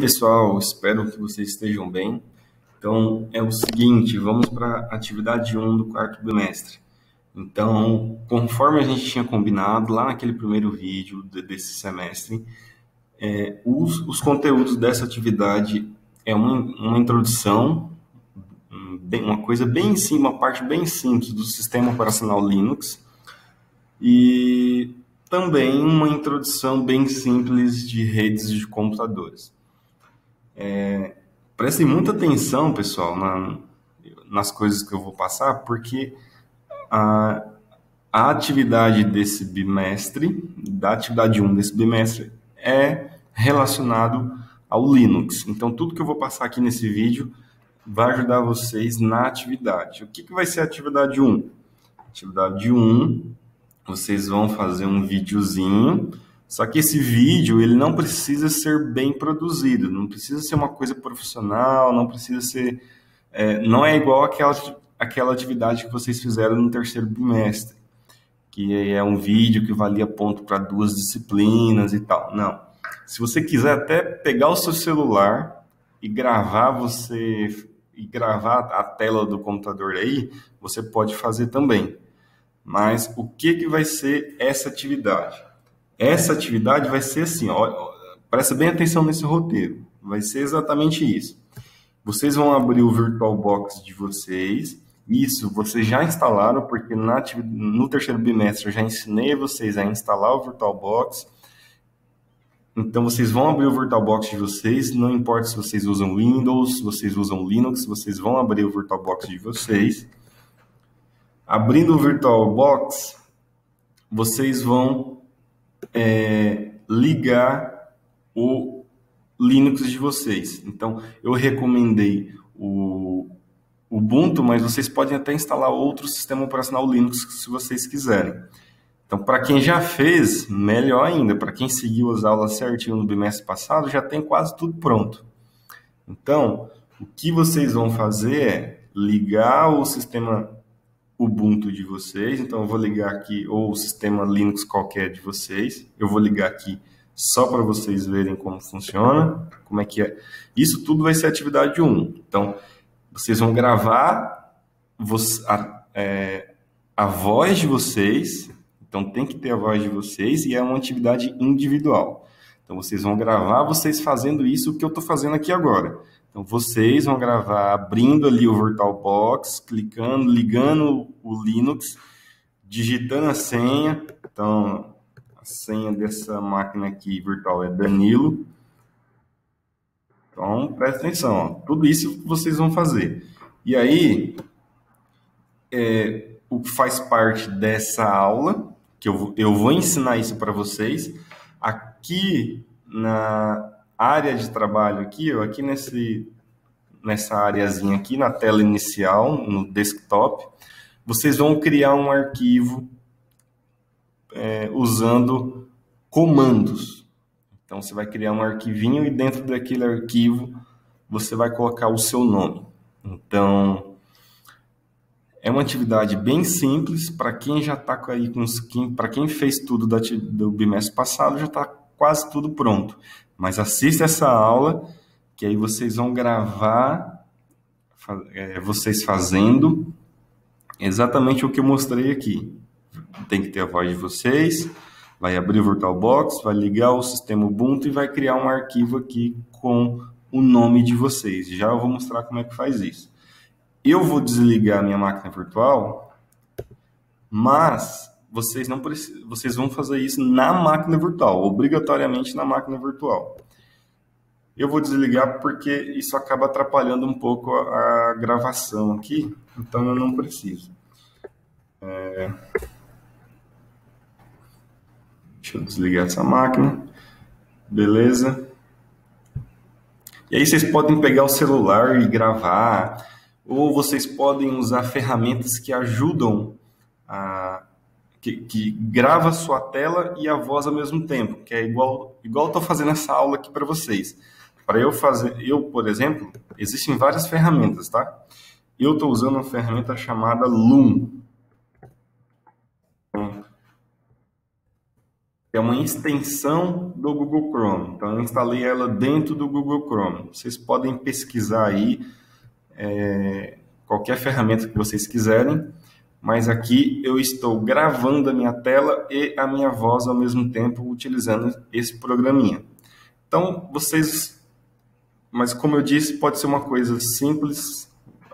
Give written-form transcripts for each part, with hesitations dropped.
pessoal, espero que vocês estejam bem. Então, é o seguinte, vamos para a atividade 1 do quarto bimestre. Então, conforme a gente tinha combinado lá naquele primeiro vídeo desse semestre, os conteúdos dessa atividade é uma introdução, uma coisa bem simples, uma parte bem simples do sistema operacional Linux e também uma introdução bem simples de redes de computadores. Prestem muita atenção, pessoal, nas coisas que eu vou passar, porque a atividade desse bimestre, da atividade 1 desse bimestre, é relacionado ao Linux. Então, tudo que eu vou passar aqui nesse vídeo vai ajudar vocês na atividade. O que vai ser a atividade 1? Atividade 1, vocês vão fazer um videozinho, só que esse vídeo ele não precisa ser bem produzido, não precisa ser uma coisa profissional, não precisa ser... não é igual aquela atividade que vocês fizeram no terceiro bimestre, que é um vídeo que valia ponto para 2 disciplinas e tal. Não. Se você quiser até pegar o seu celular e gravar a tela do computador aí, você pode fazer também. Mas o que vai ser essa atividade? Essa atividade vai ser assim, ó, presta bem atenção nesse roteiro. Vai ser exatamente isso. Vocês vão abrir o VirtualBox de vocês. Isso, vocês já instalaram, porque no terceiro bimestre eu já ensinei vocês a instalar o VirtualBox. Então, vocês vão abrir o VirtualBox de vocês, não importa se vocês usam Windows, se vocês usam Linux, vocês vão abrir o VirtualBox de vocês. Abrindo o VirtualBox, vocês vão ligar o Linux de vocês. Então, eu recomendei o Ubuntu, mas vocês podem até instalar outro sistema operacional Linux se vocês quiserem. Então, para quem já fez, melhor ainda. Para quem seguiu as aulas certinho no bimestre passado, já tem quase tudo pronto. Então, o que vocês vão fazer é ligar o sistema Ubuntu de vocês. Então, eu vou ligar aqui, ou o sistema Linux qualquer de vocês. Eu vou ligar aqui só para vocês verem como funciona, como é que é. Isso tudo vai ser atividade 1. Então, vocês vão gravar a voz de vocês. Então, tem que ter a voz de vocês e é uma atividade individual. Então, vocês vão gravar vocês fazendo isso que eu estou fazendo aqui agora. Então, vocês vão gravar abrindo ali o VirtualBox, clicando, ligando o Linux, digitando a senha. Então, a senha dessa máquina aqui virtual é Danilo. Então, presta atenção. Ó. Tudo isso vocês vão fazer. E aí, o que faz parte dessa aula, que eu vou ensinar isso para vocês, aqui na área de trabalho, aqui nessa areazinha aqui, na tela inicial, no desktop, vocês vão criar um arquivo usando comandos. Então, você vai criar um arquivinho e dentro daquele arquivo você vai colocar o seu nome. Então, é uma atividade bem simples, para quem já está aí para quem fez tudo do bimestre passado, já está quase tudo pronto. Mas assista essa aula, que aí vocês vão gravar vocês fazendo exatamente o que eu mostrei aqui. Tem que ter a voz de vocês, vai abrir o VirtualBox, vai ligar o sistema Ubuntu e vai criar um arquivo aqui com o nome de vocês. Já eu vou mostrar como é que faz isso. Eu vou desligar a minha máquina virtual, mas vocês não precisam, vocês vão fazer isso na máquina virtual, obrigatoriamente na máquina virtual. Eu vou desligar porque isso acaba atrapalhando um pouco a gravação aqui, então eu não preciso. Deixa eu desligar essa máquina. Beleza. E aí vocês podem pegar o celular e gravar, ou vocês podem usar ferramentas que ajudam que grava a sua tela e a voz ao mesmo tempo, que é igual eu estou fazendo essa aula aqui para vocês. Para eu, por exemplo, existem várias ferramentas, tá? Eu estou usando uma ferramenta chamada Loom. é uma extensão do Google Chrome. Então, eu instalei ela dentro do Google Chrome. Vocês podem pesquisar aí qualquer ferramenta que vocês quiserem, mas aqui eu estou gravando a minha tela e a minha voz ao mesmo tempo utilizando esse programinha. Então, mas como eu disse, pode ser uma coisa simples,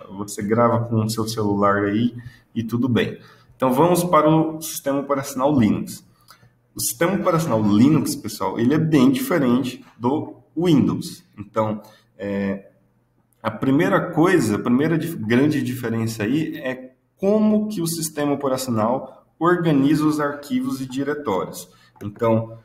você grava com o seu celular aí e tudo bem. Então, vamos para o sistema operacional Linux. O sistema operacional Linux, pessoal, ele é bem diferente do Windows. Então, a primeira grande diferença aí é como que o sistema operacional organiza os arquivos e diretórios. Então,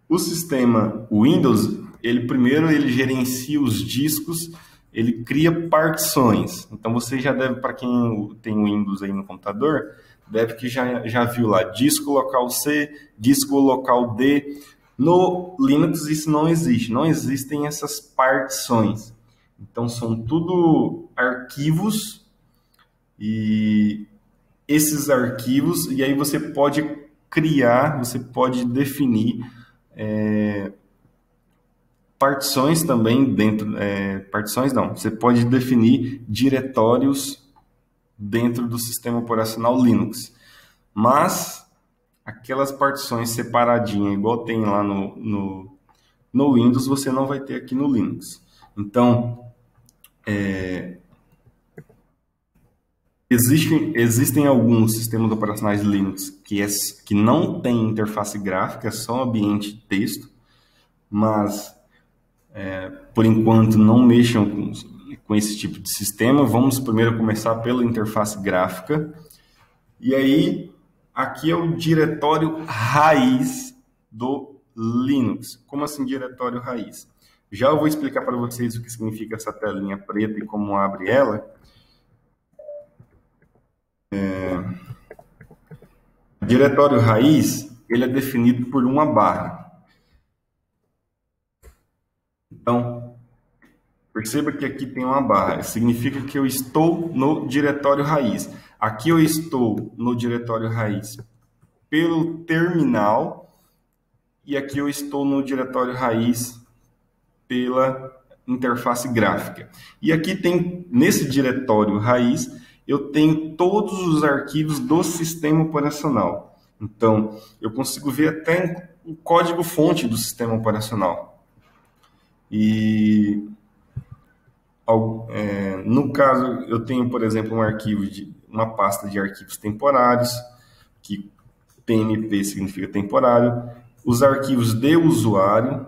o sistema Windows, ele gerencia os discos, ele cria partições. Então, você já deve, para quem tem Windows aí no computador, deve que já viu lá, disco local C, disco local D. No Linux isso não existe, não existem essas partições. Então, são tudo arquivos, e esses arquivos, e aí você pode criar, você pode definir partições também dentro, partições não, você pode definir diretórios dentro do sistema operacional Linux, mas aquelas partições separadinhas, igual tem lá no Windows, você não vai ter aqui no Linux. Então, existem alguns sistemas operacionais Linux que não tem interface gráfica, é só ambiente de texto, mas por enquanto não mexam com esse tipo de sistema. Vamos primeiro começar pela interface gráfica. E aí, aqui é o diretório raiz do Linux. Como assim diretório raiz? Já eu vou explicar para vocês o que significa essa telinha preta e como abre ela. Diretório raiz, ele é definido por uma barra. Então, perceba que aqui tem uma barra. Significa que eu estou no diretório raiz. Aqui eu estou no diretório raiz pelo terminal, e aqui eu estou no diretório raiz pela interface gráfica. E aqui tem, nesse diretório raiz, eu tenho todos os arquivos do sistema operacional. Então, eu consigo ver até o código-fonte do sistema operacional. E, no caso, eu tenho, por exemplo, uma pasta de arquivos temporários, que TMP significa temporário, os arquivos de usuário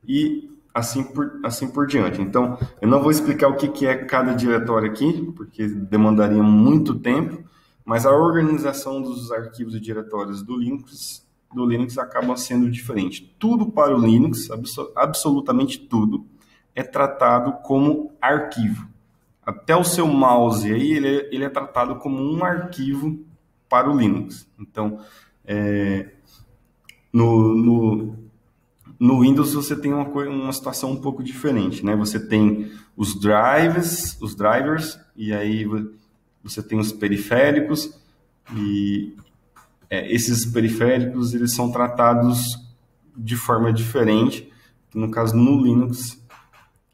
e assim por diante. Então, eu não vou explicar o que é cada diretório aqui, porque demandaria muito tempo, mas a organização dos arquivos e diretórios do Linux acaba sendo diferente. Tudo para o Linux, absolutamente tudo, é tratado como arquivo. Até o seu mouse aí, ele é tratado como um arquivo para o Linux. Então, no Windows você tem uma situação um pouco diferente, né? Você tem os drivers, e aí você tem os periféricos, e esses periféricos eles são tratados de forma diferente. No caso, no Linux,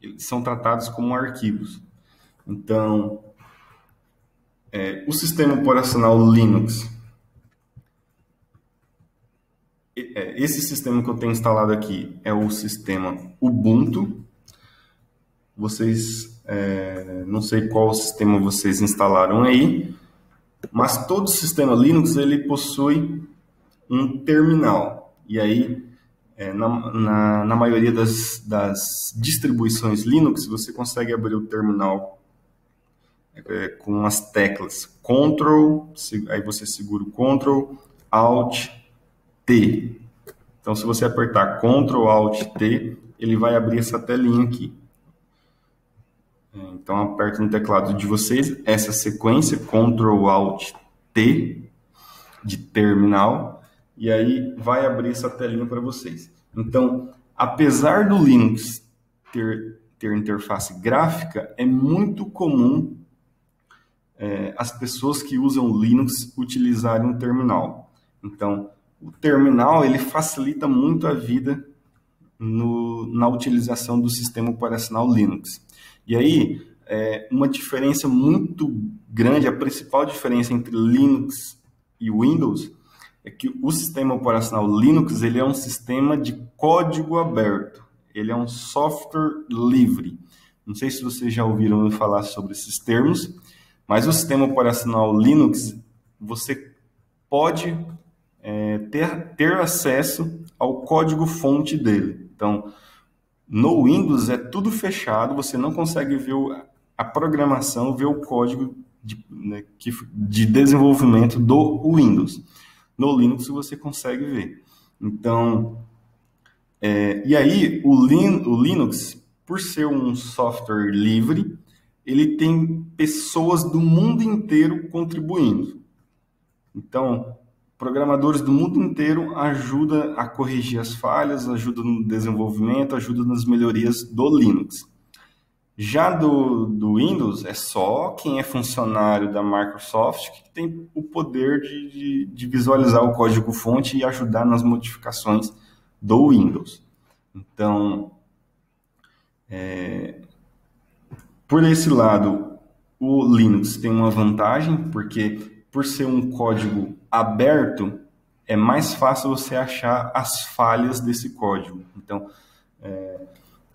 eles são tratados como arquivos. Então, o sistema operacional Linux, esse sistema que eu tenho instalado aqui é o sistema Ubuntu. Vocês, não sei qual sistema vocês instalaram aí, mas todo sistema Linux ele possui um terminal. E aí, na maioria das distribuições Linux, você consegue abrir o terminal com as teclas Ctrl, aí você segura o Ctrl, Alt, T. Então, se você apertar Ctrl, Alt, T, ele vai abrir essa telinha aqui. Então, aperta no teclado de vocês essa sequência, Ctrl, Alt, T, de terminal, e aí vai abrir essa telinha para vocês. Então, apesar do Linux ter interface gráfica, é muito comum as pessoas que usam Linux utilizarem um terminal. Então, o terminal ele facilita muito a vida na utilização do sistema operacional Linux. E aí, uma diferença muito grande, a principal diferença entre Linux e Windows é que o sistema operacional Linux ele é um sistema de código aberto, ele é um software livre. Não sei se vocês já ouviram eu falar sobre esses termos, mas o sistema operacional Linux, você pode ter acesso ao código-fonte dele. Então, no Windows é tudo fechado, você não consegue ver a programação, ver o código de desenvolvimento do Windows. No Linux você consegue ver. Então, e aí o Linux, por ser um software livre, ele tem pessoas do mundo inteiro contribuindo. Então, programadores do mundo inteiro ajudam a corrigir as falhas, ajudam no desenvolvimento, ajudam nas melhorias do Linux. Já do Windows, é só quem é funcionário da Microsoft que tem o poder de visualizar o código-fonte e ajudar nas modificações do Windows. Então, por esse lado, o Linux tem uma vantagem, porque por ser um código aberto, é mais fácil você achar as falhas desse código. Então,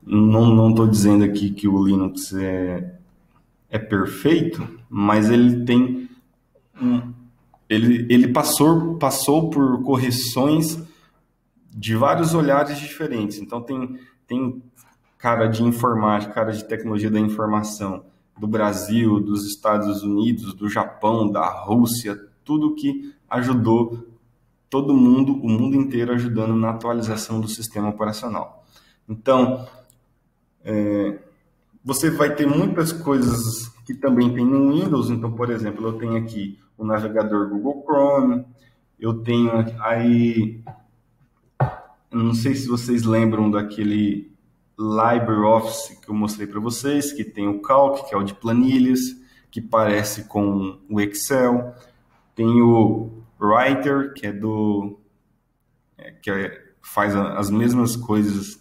não estou dizendo aqui que o Linux é perfeito, mas ele tem ele passou por correções de vários olhares diferentes. Então tem cara de informática, cara de tecnologia da informação do Brasil, dos Estados Unidos, do Japão, da Rússia, tudo que ajudou todo mundo, o mundo inteiro ajudando na atualização do sistema operacional. Então, você vai ter muitas coisas que também tem no Windows. Então, por exemplo, eu tenho aqui o navegador Google Chrome, eu tenho aí, não sei se vocês lembram daquele LibreOffice que eu mostrei para vocês, que tem o Calc, que é o de planilhas, que parece com o Excel. Tem o Writer, faz as mesmas coisas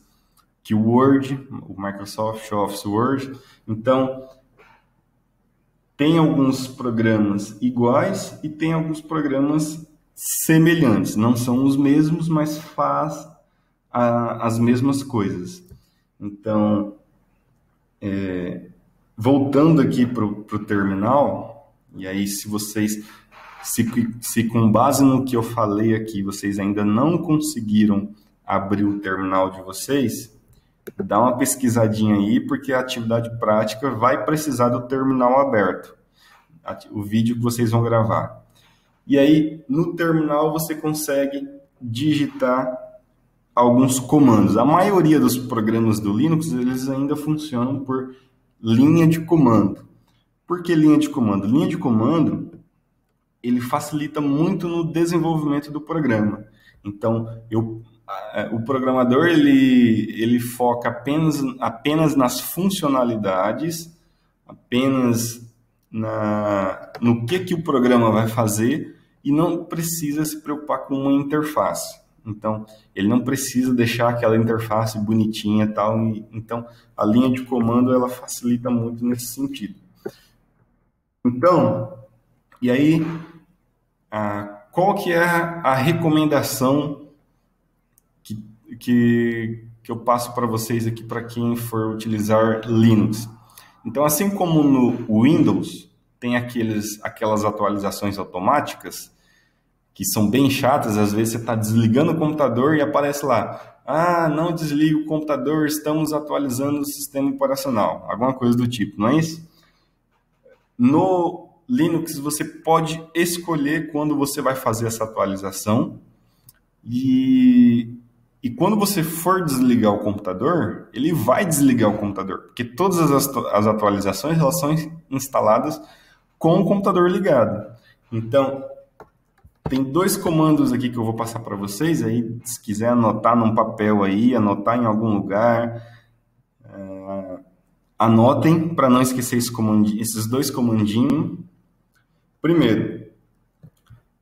que o Word, o Microsoft Office Word. Então, tem alguns programas iguais e tem alguns programas semelhantes. Não são os mesmos, mas faz as mesmas coisas. Então, voltando aqui para o terminal, e aí se vocês, se com base no que eu falei aqui, vocês ainda não conseguiram abrir o terminal de vocês, dá uma pesquisadinha aí, porque a atividade prática vai precisar do terminal aberto, o vídeo que vocês vão gravar. E aí, no terminal, você consegue digitar alguns comandos. A maioria dos programas do Linux, eles ainda funcionam por linha de comando. Por que linha de comando? Linha de comando, ele facilita muito no desenvolvimento do programa. Então, o programador ele foca apenas nas funcionalidades, apenas no que o programa vai fazer, e não precisa se preocupar com uma interface. Então, ele não precisa deixar aquela interface bonitinha e tal. Então, a linha de comando ela facilita muito nesse sentido. Então, e aí, qual que é a recomendação que eu passo para vocês aqui, para quem for utilizar Linux? Então, assim como no Windows tem aquelas atualizações automáticas que são bem chatas, às vezes você está desligando o computador e aparece lá, não desligue o computador, estamos atualizando o sistema operacional, alguma coisa do tipo, não é isso? No Linux você pode escolher quando você vai fazer essa atualização e quando você for desligar o computador, ele vai desligar o computador, porque todas as atualizações elas são instaladas com o computador ligado. Então, tem dois comandos aqui que eu vou passar para vocês, aí se quiser anotar num papel aí, anotar em algum lugar, anotem para não esquecer esses dois comandinhos. Primeiro,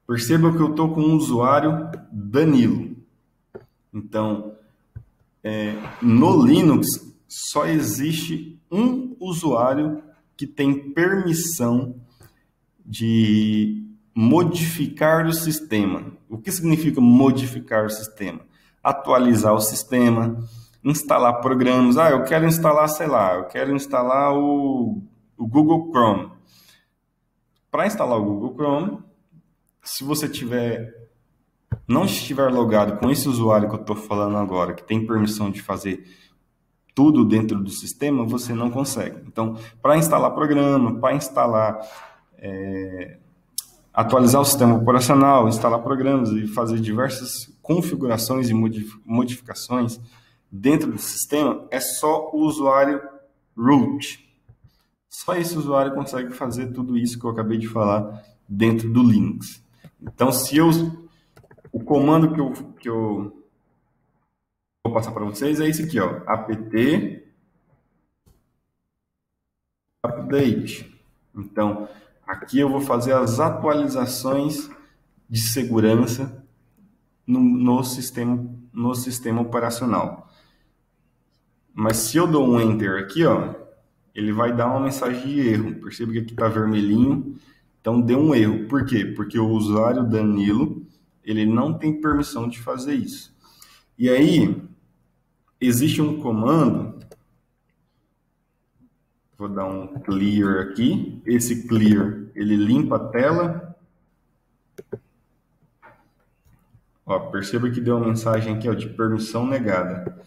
perceba que eu estou com um usuário Danilo. Então, no Linux, só existe um usuário que tem permissão de modificar o sistema. O que significa modificar o sistema? Atualizar o sistema, instalar programas. Eu quero instalar, sei lá, eu quero instalar o Google Chrome. Para instalar o Google Chrome, se você não estiver logado com esse usuário que eu estou falando agora, que tem permissão de fazer tudo dentro do sistema, você não consegue. Então, para instalar programa, para instalar, atualizar o sistema operacional, instalar programas e fazer diversas configurações e modificações dentro do sistema, é só o usuário root. Só esse usuário consegue fazer tudo isso que eu acabei de falar dentro do Linux. Então, o comando que eu vou passar para vocês é esse aqui, ó, apt update. Então, aqui eu vou fazer as atualizações de segurança no sistema operacional. Mas se eu dou um enter aqui, ó, ele vai dar uma mensagem de erro. Perceba que aqui está vermelhinho. Então, deu um erro. Por quê? Porque o usuário Danilo, ele não tem permissão de fazer isso. E aí, existe um comando. Vou dar um clear aqui. Esse clear, ele limpa a tela. Ó, perceba que deu uma mensagem aqui, ó, de permissão negada.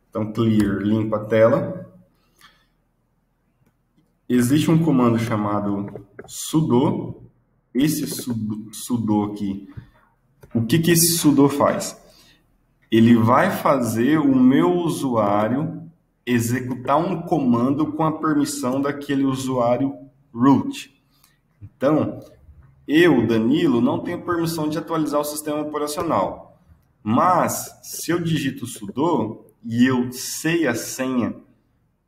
Então, clear, limpa a tela. Existe um comando chamado sudo. Esse sudo aqui, o que esse sudo faz? Ele vai fazer o meu usuário executar um comando com a permissão daquele usuário root. Então, eu, Danilo, não tenho permissão de atualizar o sistema operacional. Mas, se eu digito sudo e eu sei a senha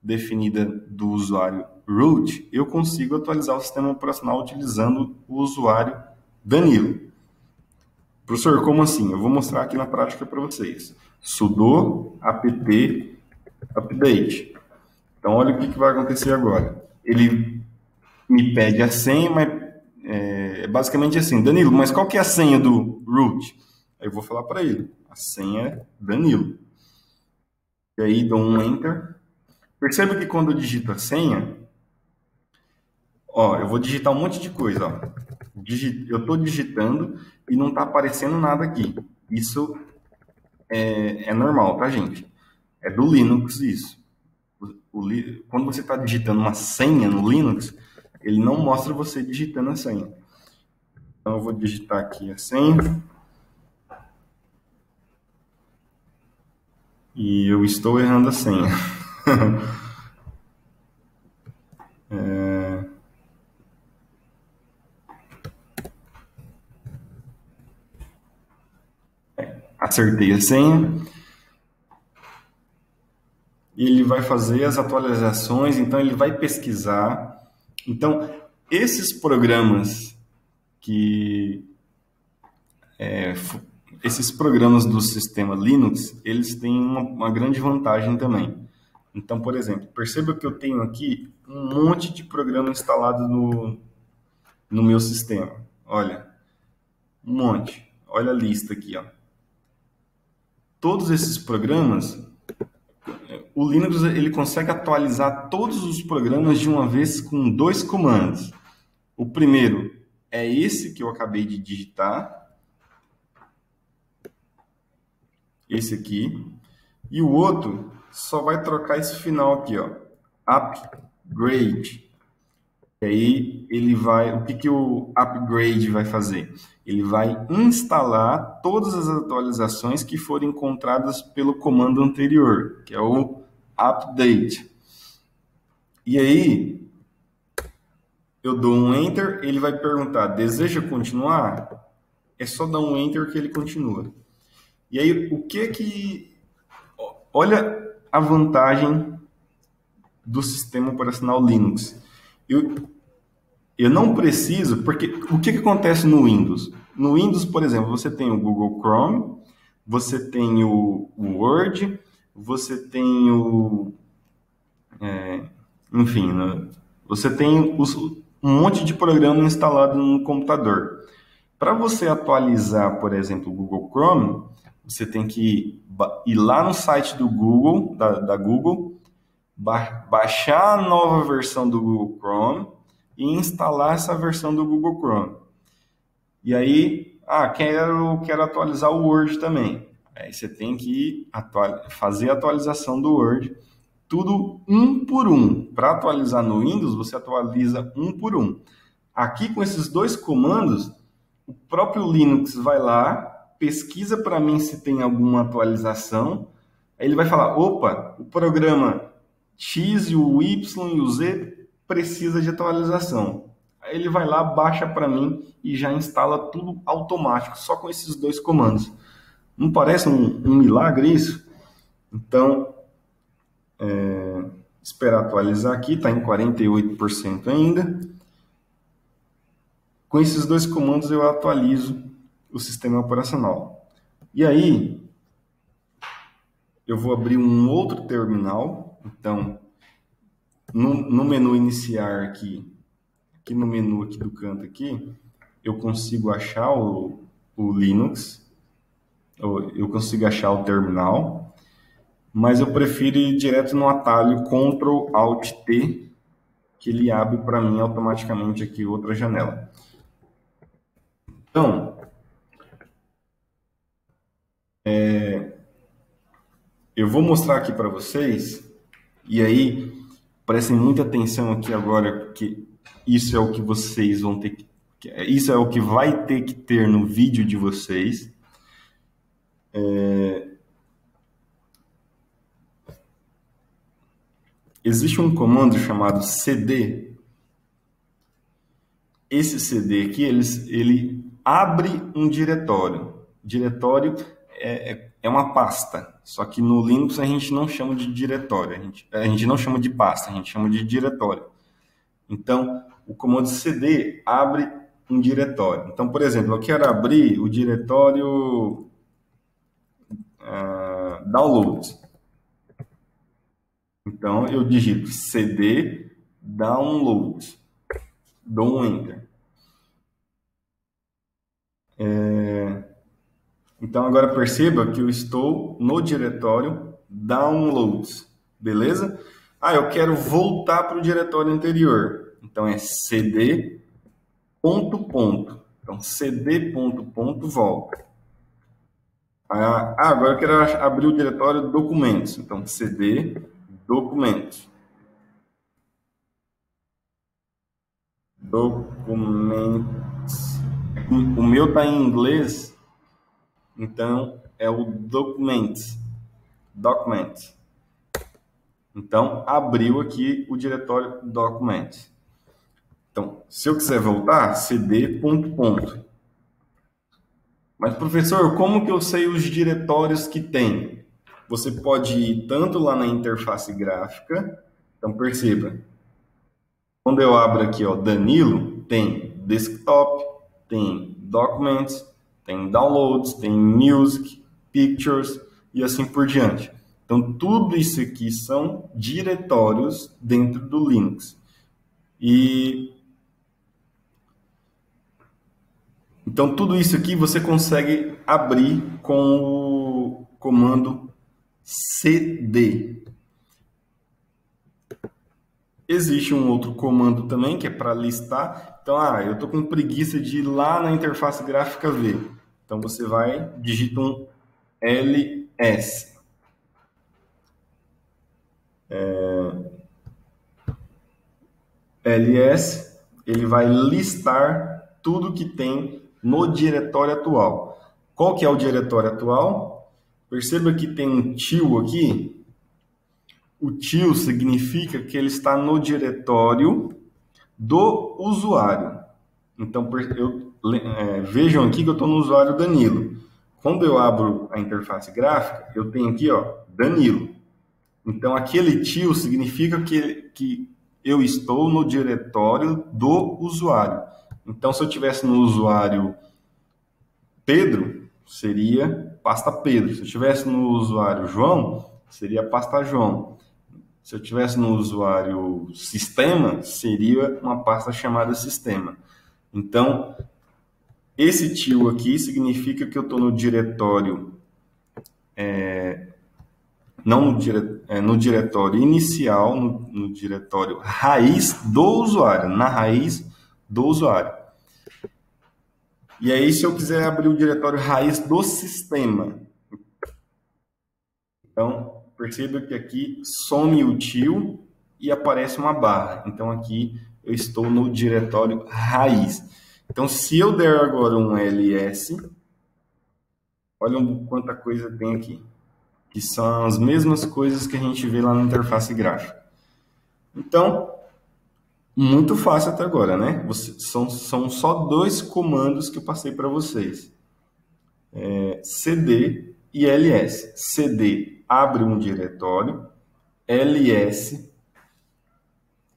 definida do usuário root, eu consigo atualizar o sistema operacional utilizando o usuário Danilo. Professor, como assim? Eu vou mostrar aqui na prática para vocês. Sudo apt update. Então, olha o que vai acontecer agora. Ele me pede a senha, mas é basicamente assim, Danilo, mas qual que é a senha do root? Aí eu vou falar para ele, a senha é Danilo. E aí dou um enter. Perceba que quando eu digito a senha, ó, eu vou digitar um monte de coisa, ó. Eu estou digitando e não está aparecendo nada aqui. Isso é normal, tá, gente? É do Linux isso. Quando você está digitando uma senha no Linux, ele não mostra você digitando a senha. Então, eu vou digitar aqui a senha. E eu estou errando a senha. Acertei a senha. Ele vai fazer as atualizações, então ele vai pesquisar. Então, esses programas esses programas do sistema Linux, eles têm uma grande vantagem também. Então, por exemplo, perceba que eu tenho aqui um monte de programa instalado no meu sistema. Olha, um monte. Olha a lista aqui, ó. Todos esses programas, o Linux ele consegue atualizar todos os programas de uma vez com 2 comandos. O primeiro é esse que eu acabei de digitar. Esse aqui. E o outro só vai trocar esse final aqui, ó. Upgrade. E aí ele vai... O que o upgrade vai fazer? Ele vai instalar todas as atualizações que forem encontradas pelo comando anterior, que é o update. E aí eu dou um enter, ele vai perguntar, deseja continuar? É só dar um enter que ele continua. E aí, olha a vantagem do sistema operacional Linux. eu não preciso, porque o que acontece no Windows? No Windows, por exemplo, você tem o Google Chrome, você tem o Word, você tem enfim, né? Você tem um monte de programa instalado no computador. Para você atualizar, por exemplo, o Google Chrome, você tem que ir lá no site do Google, da Google, baixar a nova versão do Google Chrome e instalar essa versão do Google Chrome. E aí, quero atualizar o Word também. Aí você tem que fazer a atualização do Word, tudo um por um. Para atualizar no Windows, você atualiza um por um. Aqui, com esses dois comandos, o próprio Linux vai lá, pesquisa para mim se tem alguma atualização, aí ele vai falar, opa, o programa X e o Y e o Z precisa de atualização. Aí ele vai lá, baixa para mim e já instala tudo automático, só com esses dois comandos. Não parece um milagre isso? Então, esperar atualizar aqui, está em 48% ainda. Com esses dois comandos eu atualizo o sistema operacional. E aí, eu vou abrir um outro terminal. Então, no menu iniciar aqui no menu aqui do canto aqui, eu consigo achar o Linux, eu consigo achar o terminal, mas eu prefiro ir direto no atalho Ctrl Alt T, que ele abre para mim automaticamente aqui outra janela. Então, eu vou mostrar aqui para vocês, e aí prestem muita atenção aqui agora, porque isso é o que vocês vão ter isso é o que vai ter que ter no vídeo de vocês. Existe um comando chamado cd. Esse cd aqui, ele abre um diretório. Diretório é uma pasta, só que no Linux a gente não chama de diretório, a gente não chama de pasta, a gente chama de diretório. Então, o comando cd abre um diretório. Então, por exemplo, eu quero abrir o diretório downloads. Então, eu digito cd downloads, dou um enter. Então, agora perceba que eu estou no diretório downloads, beleza? Eu quero voltar para o diretório anterior. Então, é cd ponto. Então, cd ponto volta. Agora eu quero abrir o diretório documentos. Então, cd documentos. Documentos. O meu está em inglês, então é o documents. Documents. Então, abriu aqui o diretório documents. Então, se eu quiser voltar, cd ponto. Mas, professor, como que eu sei os diretórios que tem? Você pode ir tanto lá na interface gráfica. Então, perceba. Quando eu abro aqui, Danilo, tem desktop, tem documents, tem downloads, tem music, pictures e assim por diante. Então, tudo isso aqui são diretórios dentro do Linux. Então, tudo isso aqui você consegue abrir com o comando cd. Existe um outro comando também, que é para listar. Então, eu estou com preguiça de ir lá na interface gráfica ver. Então, você vai, digita um ls. ls, ele vai listar tudo que tem no diretório atual. Qual que é o diretório atual? Perceba que tem um til aqui. O til significa que ele está no diretório do usuário. Então, vejam aqui que eu estou no usuário Danilo. Quando eu abro a interface gráfica, eu tenho aqui, Danilo. Então, aquele til significa que eu estou no diretório do usuário. Então, se eu tivesse no usuário Pedro, seria pasta Pedro. Se eu estivesse no usuário João, seria pasta João. Se eu estivesse no usuário Sistema, seria uma pasta chamada Sistema. Então, esse tio aqui significa que eu estou no diretório, não no diretório inicial, no diretório raiz do usuário, na raiz do usuário. E aí, se eu quiser abrir o diretório raiz do sistema, então, perceba que aqui some o tio e aparece uma barra. Então, aqui eu estou no diretório raiz. Então, se eu der agora um ls, olha quanta coisa tem aqui, que são as mesmas coisas que a gente vê lá na interface gráfica. Então, muito fácil até agora, né? São só 2 comandos que eu passei para vocês. cd e ls. cd abre um diretório, ls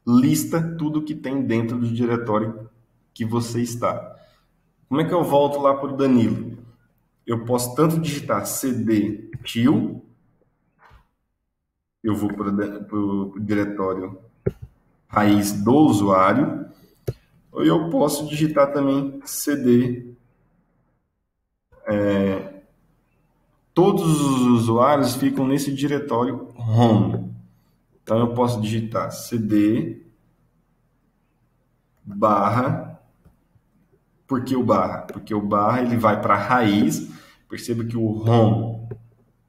lista tudo que tem dentro do diretório que você está. Como é que eu volto lá para o Danilo? Eu posso tanto digitar cd tio, eu vou para o diretório raiz do usuário, ou eu posso digitar também cd. Todos os usuários ficam nesse diretório home. Então, eu posso digitar cd barra. Por que o barra? Porque o barra ele vai para a raiz. Perceba que o home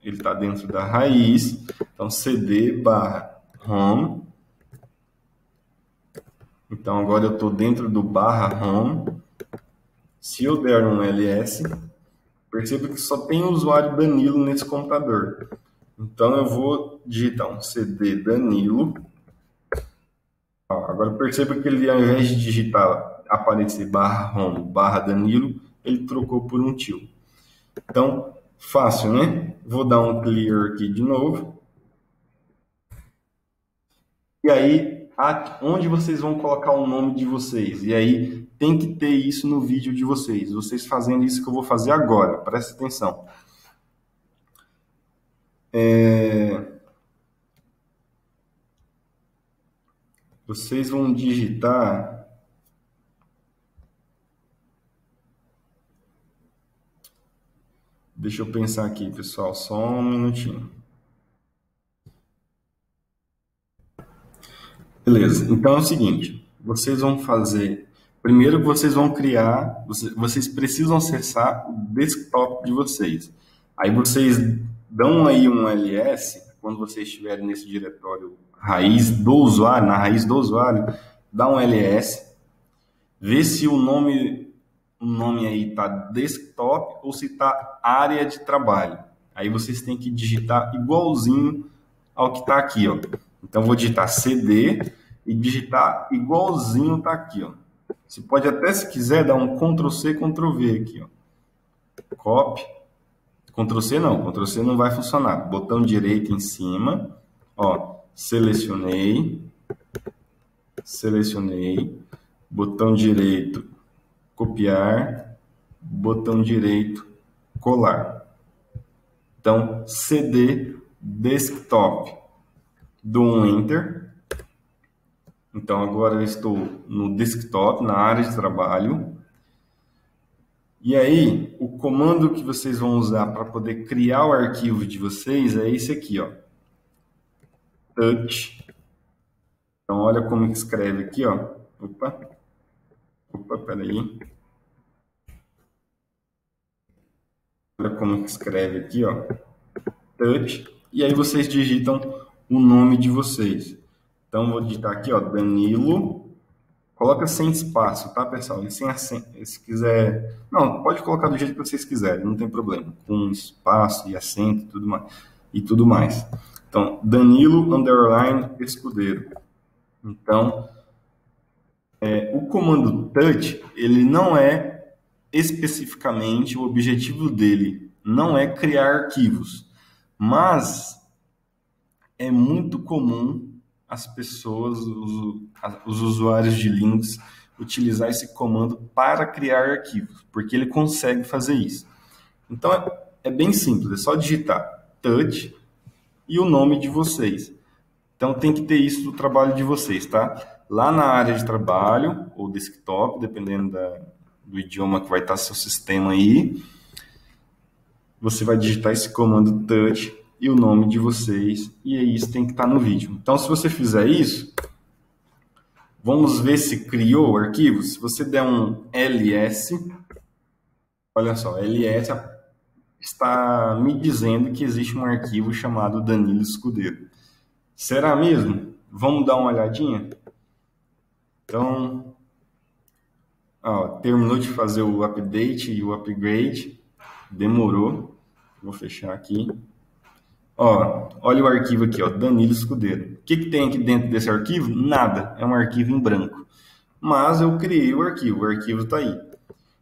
ele está dentro da raiz. Então, cd barra home. Então, agora eu estou dentro do barra home. Se eu der um ls, perceba que só tem o usuário Danilo nesse computador. Então, eu vou digitar um cd Danilo. Agora, perceba que ele, ao invés de digitar, aparecer barra home, barra Danilo, ele trocou por um tio. Então, fácil, né? Vou dar um clear aqui de novo. E aí, onde vocês vão colocar o nome de vocês? E aí, tem que ter isso no vídeo de vocês. Vocês fazendo isso que eu vou fazer agora. Presta atenção. Vocês vão digitar... Deixa eu pensar aqui, pessoal. Só um minutinho. Beleza. Então é o seguinte. Vocês vão fazer... Primeiro vocês vão criar... Vocês precisam acessar o desktop de vocês. Aí vocês dão aí um ls, quando vocês estiverem nesse diretório raiz do usuário, na raiz do usuário, dá um ls, vê se o nome aí está desktop ou se está área de trabalho. Aí vocês têm que digitar igualzinho ao que está aqui, ó. Então vou digitar cd e digitar igualzinho está aqui, ó. Você pode até, se quiser, dar um Ctrl+C, Ctrl+V aqui, ó. Copy. Ctrl+C não, Ctrl+C não vai funcionar. Botão direito em cima, ó, selecionei, botão direito, copiar, botão direito, colar. Então, cd desktop, dou um enter. Então, agora eu estou no desktop, na área de trabalho. E aí, o comando que vocês vão usar para poder criar o arquivo de vocês é esse aqui, ó. Touch. Então, olha como escreve aqui, ó. Opa, peraí. Olha como escreve aqui, ó. Touch. E aí vocês digitam o nome de vocês. Então, vou digitar aqui, ó, Danilo. Coloca sem espaço, tá, pessoal? E sem acento, se quiser... Não, pode colocar do jeito que vocês quiserem, não tem problema. Com espaço e acento e tudo mais. Então, Danilo _ Escudeiro. Então, o comando touch, ele não é especificamente, o objetivo dele não é criar arquivos, mas é muito comum as pessoas, os usuários de Linux, utilizar esse comando para criar arquivos, porque ele consegue fazer isso. Então, é bem simples, é só digitar touch e o nome de vocês. Então, tem que ter isso no trabalho de vocês, tá? Lá na área de trabalho, ou desktop, dependendo do idioma que vai estar seu sistema aí, você vai digitar esse comando touch e o nome de vocês, e aí isso tem que estar no vídeo. Então, se você fizer isso, vamos ver se criou o arquivo. Se você der um ls, olha só, ls está me dizendo que existe um arquivo chamado Danilo Escudeiro. Será mesmo? Vamos dar uma olhadinha? Então, terminou de fazer o update e o upgrade, demorou. Vou fechar aqui. Olha o arquivo aqui, Danilo Escudeiro. O que tem aqui dentro desse arquivo? Nada, é um arquivo em branco. Mas eu criei o arquivo está aí.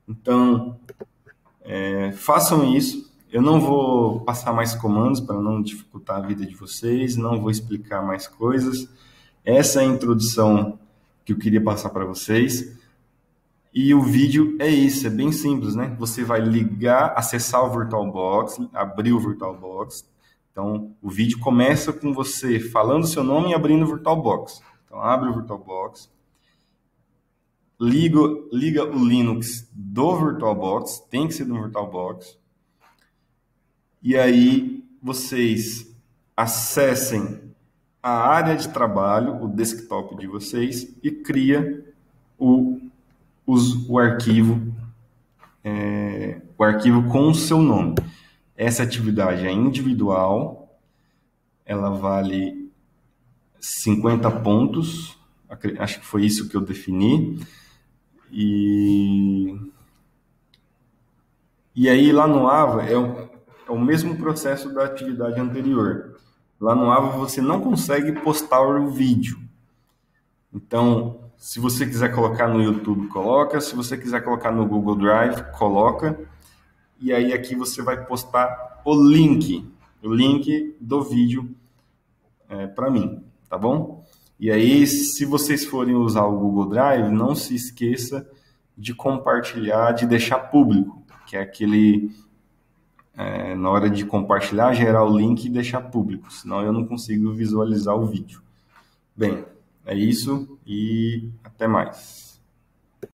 Então, façam isso. Eu não vou passar mais comandos para não dificultar a vida de vocês, não vou explicar mais coisas. Essa é a introdução que eu queria passar para vocês. E o vídeo é isso, é bem simples, né? Você vai ligar, acessar o VirtualBox, abrir o VirtualBox. Então, o vídeo começa com você falando seu nome e abrindo o VirtualBox. Então, abre o VirtualBox, liga o Linux do VirtualBox, tem que ser do VirtualBox. E aí, vocês acessem a área de trabalho, o desktop de vocês, e cria o arquivo com o seu nome. Essa atividade é individual, ela vale 50 pontos, acho que foi isso que eu defini. E aí lá no AVA é o mesmo processo da atividade anterior. Lá no AVA você não consegue postar o vídeo. Então, se você quiser colocar no YouTube, coloca. Se você quiser colocar no Google Drive, coloca. E aí aqui você vai postar o link do vídeo para mim, tá bom? E aí, se vocês forem usar o Google Drive, não se esqueça de compartilhar, de deixar público, que é aquele, na hora de compartilhar, gerar o link e deixar público, senão eu não consigo visualizar o vídeo. Bem, é isso e até mais.